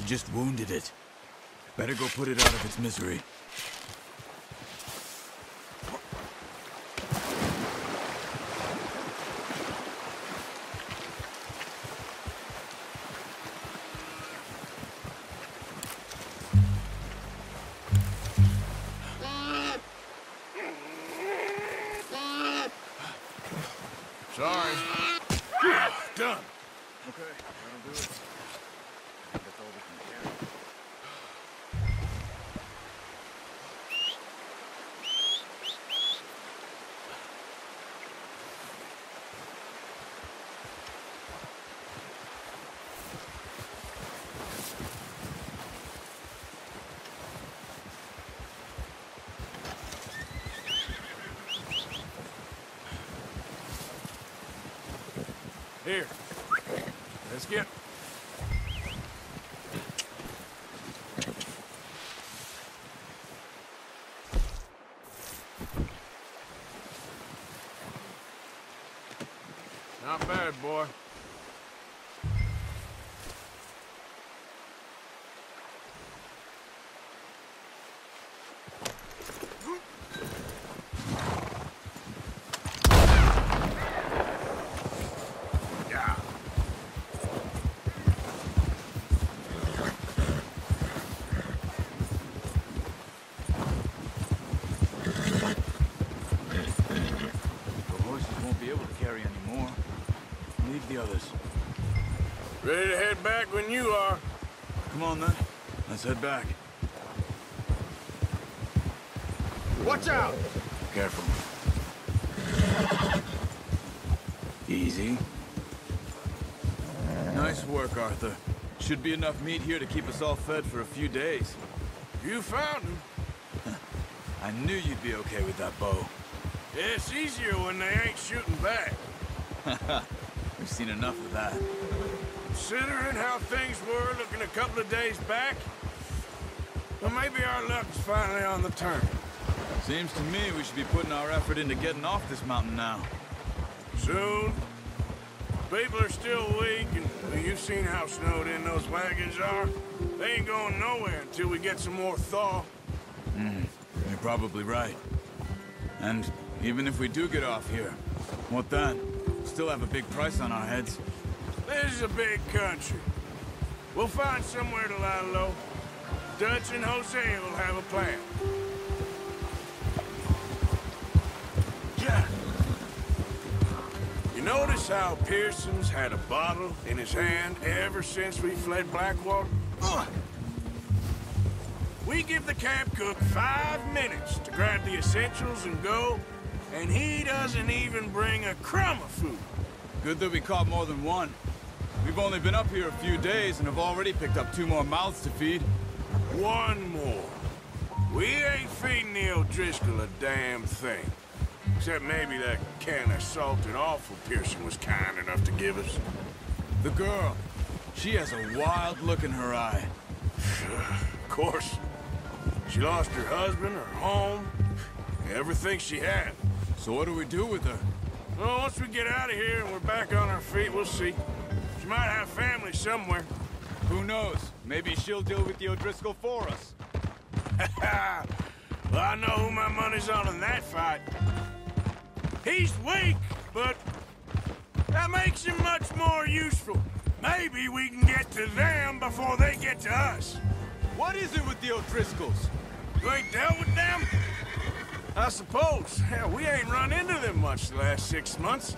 just wounded it. Better go put it out of its misery. Sorry. Done. Okay, that'll do it. That's all we can carry. Here. Let's get... Not bad, boy. The others. Ready to head back when you are. Come on, then. Let's head back. Watch out! Careful. Easy. Nice work, Arthur. Should be enough meat here to keep us all fed for a few days. You found him. I knew you'd be okay with that bow. Yeah, it's easier when they ain't shooting back. We've seen enough of that. Considering how things were looking a couple of days back, well, maybe our luck's finally on the turn. Seems to me we should be putting our effort into getting off this mountain now. Soon. People are still weak, and well, you've seen how snowed in those wagons are. They ain't going nowhere until we get some more thaw. You're probably right. And even if we do get off here, what then? Still have a big price on our heads. This is a big country. We'll find somewhere to lie low. Dutch and Hosea will have a plan. Yeah. You notice how Pearson's had a bottle in his hand ever since we fled Blackwater? We give the camp cook 5 minutes to grab the essentials and go, and he doesn't even bring a crumb of food. Good that we caught more than one. We've only been up here a few days and have already picked up 2 more mouths to feed. One more. We ain't feeding the O'Driscoll a damn thing. Except maybe that can of salted offal Pearson was kind enough to give us. The girl. She has a wild look in her eye. Of course. She lost her husband, her home, everything she had. So what do we do with her? Well, once we get out of here and we're back on our feet, we'll see. She might have family somewhere. Who knows? Maybe she'll deal with the O'Driscoll for us. Well, I know who my money's on in that fight. He's weak, but that makes him much more useful. Maybe we can get to them before they get to us. What is it with the O'Driscolls? You ain't dealt with them? I suppose. Hell, we ain't run into them much the last 6 months.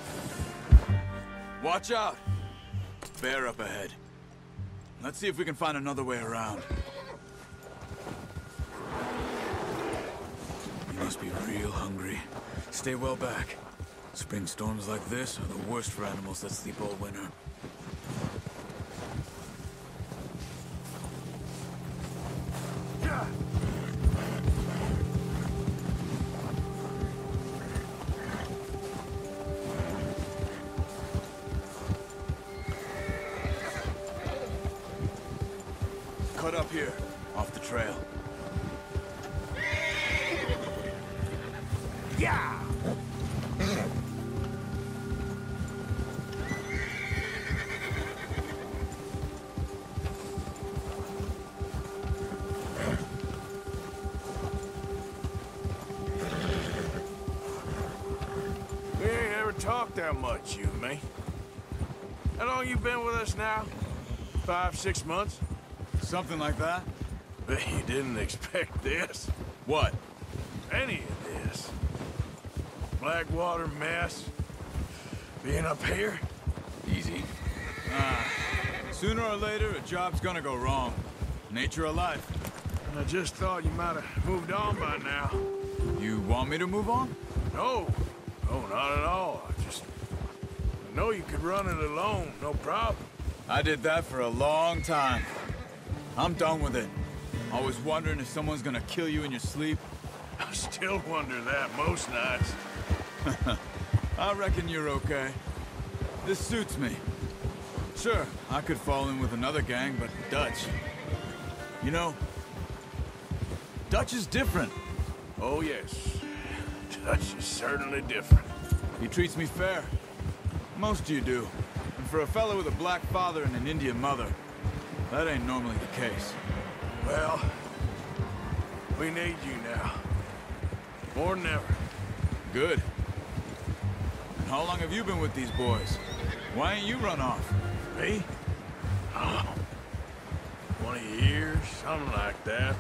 Watch out. Bear up ahead. Let's see if we can find another way around. You must be real hungry. Stay well back. Spring storms like this are the worst for animals that sleep all winter. Cut up here, off the trail. Yeah! talk that much, you and me. How long you been with us now? 5, 6 months? Something like that? Bet you didn't expect this. What? Any of this. Blackwater mess. Being up here? Easy. Sooner or later, a job's gonna go wrong. Nature of life. I just thought you might have moved on by now. You want me to move on? No. No, not at all. I know you could run it alone, no problem. I did that for a long time. I'm done with it. Always wondering if someone's gonna kill you in your sleep. I still wonder that most nights. I reckon you're okay. This suits me. Sure, I could fall in with another gang, but Dutch... You know, Dutch is different. Oh, yes. Dutch is certainly different. He treats me fair. Most of you do. And for a fellow with a black father and an Indian mother, that ain't normally the case. Well, we need you now. More than ever. Good. And how long have you been with these boys? Why ain't you run off? Me? Oh, 20 years, something like that.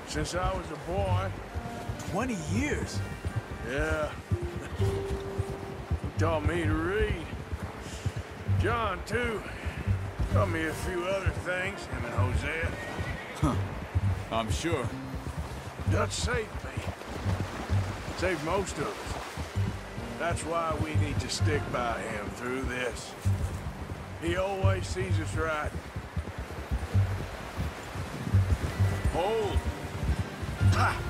Since I was a boy. 20 years? Yeah. He taught me to read. John, too. Taught me a few other things, him and Hosea. Huh. I'm sure. Dutch saved me. Saved most of us. That's why we need to stick by him through this. He always sees us right. Hold! Ha!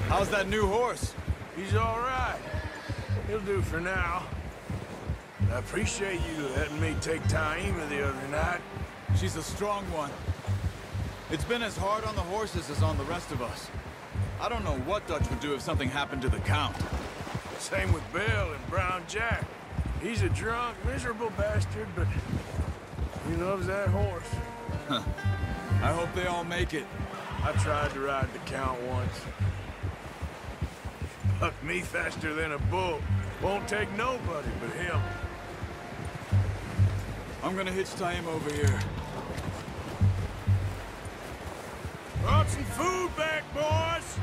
How's that new horse? He's all right. He'll do for now. I appreciate you letting me take Taima the other night. She's a strong one. It's been as hard on the horses as on the rest of us. I don't know what Dutch would do if something happened to the Count. Same with Bill and Brown Jack. He's a drunk, miserable bastard, but he loves that horse. Huh. I hope they all make it. I tried to ride the Count once. Bucked me faster than a bull. Won't take nobody but him. I'm gonna hitch Taima over here. Brought some food back, boys!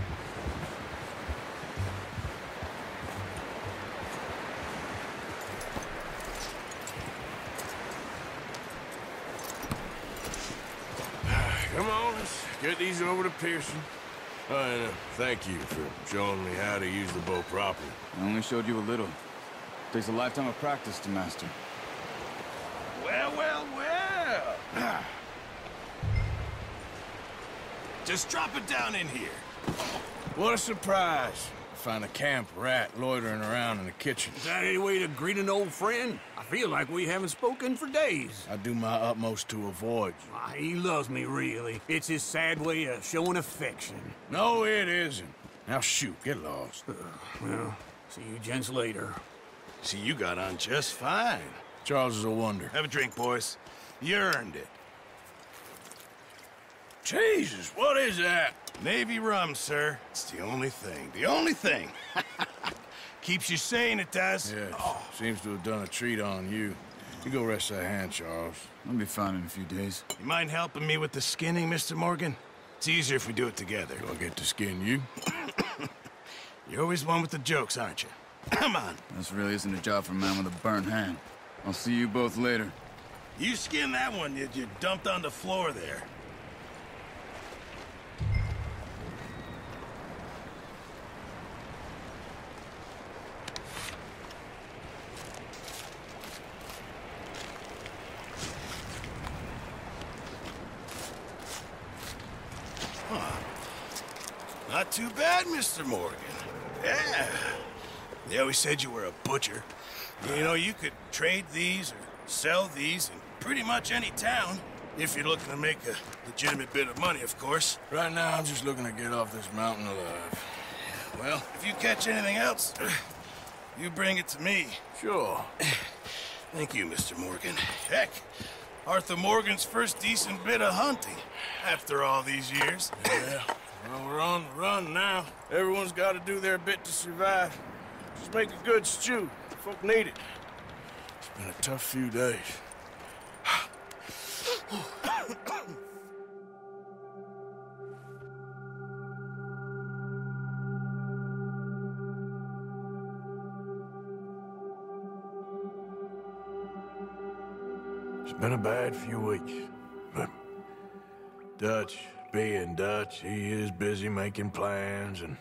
Come on, let's get these over to Pearson. And thank you for showing me how to use the bow properly. I only showed you a little. Takes a lifetime of practice to master. Well, well, well! Just drop it down in here. What a surprise. Find a camp rat loitering around in the kitchen. Is that any way to greet an old friend? I feel like we haven't spoken for days. I do my utmost to avoid you. Ah, he loves me, really. It's his sad way of showing affection. No, it isn't. Now shoot, get lost. Well, see you gents later. See, you got on just fine. Charles is a wonder. Have a drink, boys. You earned it. Jesus, what is that? Navy rum, sir. It's the only thing. The only thing. Keeps you sane, it does. Yes, seems to have done a treat on you. You go rest that hand, Charles. I'll be fine in a few days. You mind helping me with the skinning, Mr. Morgan? It's easier if we do it together. Do I get to skin you? You're always one with the jokes, aren't you? Come on. This really isn't a job for a man with a burnt hand. I'll see you both later. You skin that one you dumped on the floor there. Not too bad, Mr. Morgan. Yeah. They always said you were a butcher. You know, you could trade these or sell these in pretty much any town. If you're looking to make a legitimate bit of money, of course. Right now, I'm just looking to get off this mountain alive. Well, if you catch anything else, you bring it to me. Sure. Thank you, Mr. Morgan. Heck, Arthur Morgan's first decent bit of hunting after all these years. Yeah. Well, we're on the run now. Everyone's got to do their bit to survive. Just make a good stew. Folk need it. It's been a tough few days. It's been a bad few weeks, but Dutch being Dutch, he is busy making plans, and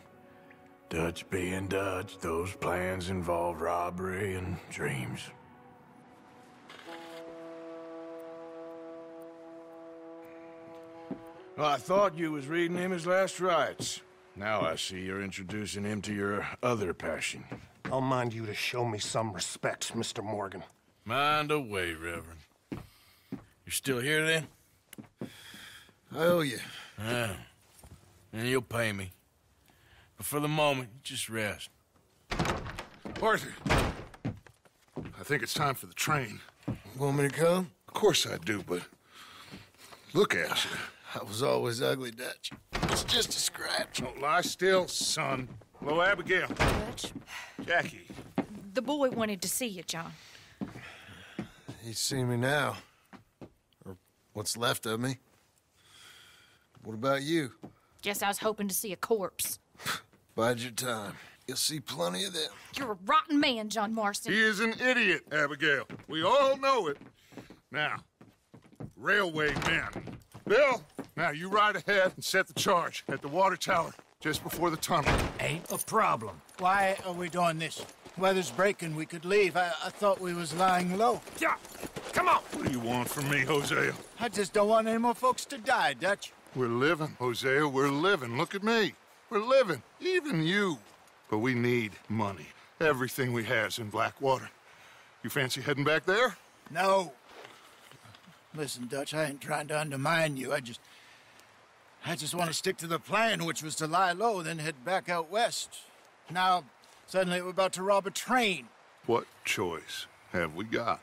Dutch being Dutch, those plans involve robbery and dreams. Well, I thought you was reading him his last rites. Now I see you're introducing him to your other passion. I'll mind you to show me some respect, Mr. Morgan. Mind away, Reverend. You're still here, then? I owe you. Yeah. And you'll pay me. But for the moment, just rest. Arthur, I think it's time for the train. Want me to come? Of course I do, but look at you. I was always ugly, Dutch. It's just a scratch. Don't lie still, son. Hello, Abigail. Dutch, Jackie. the boy wanted to see you, John. He's seen me now. Or what's left of me. What about you? Guess I was hoping to see a corpse. Bide your time. You'll see plenty of them. You're a rotten man, John Marston. He is an idiot, Abigail. We all know it. Now, railway men. Bill, now you ride ahead and set the charge at the water tower just before the tunnel. Ain't a problem. Why are we doing this? Weather's breaking, we could leave. I thought we was lying low. Yeah, come on. What do you want from me, Hosea? I just don't want any more folks to die, Dutch. We're living, Hosea, we're living. Look at me. We're living, even you. But we need money. Everything we has in Blackwater. You fancy heading back there? No. Listen, Dutch, I ain't trying to undermine you. I just want to stick to the plan, which was to lie low, then head back out west. Now, suddenly we're about to rob a train. What choice have we got?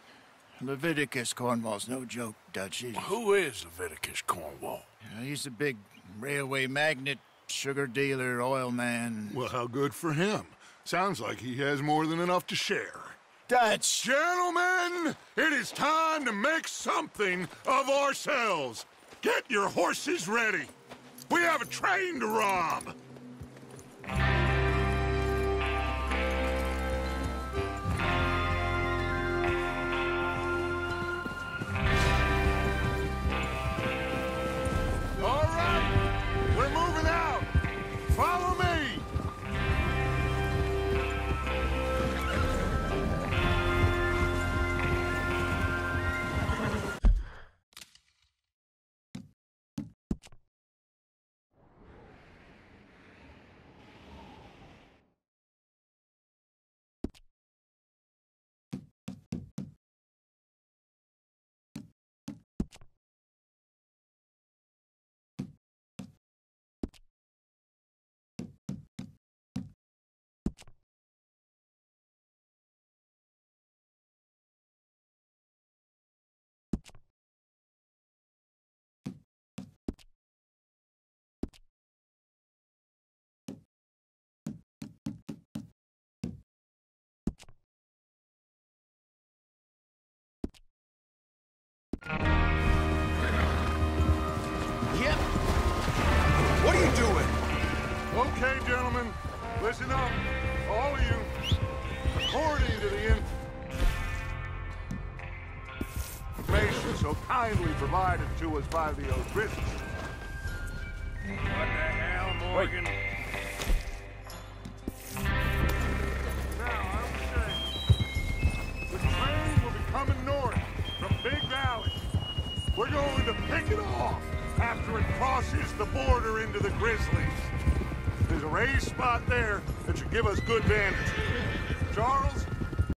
Leviticus Cornwall's no joke, Dutch. Who is Leviticus Cornwall? He's a big railway magnate, sugar dealer, oil man. Well, how good for him. Sounds like he has more than enough to share. Dutch! Gentlemen, it is time to make something of ourselves. Get your horses ready. We have a train to rob. All right, we're moving out. Follow me. Yep. What are you doing? Okay, gentlemen, listen up, all of you. According to the information so kindly provided to us by the O'Driscolls. What the hell, Morgan? Now, I would say, the train will be coming north from Big Valley. We're going to pick it off after it crosses the border into the Grizzlies. There's a raised spot there that should give us good vantage. Charles,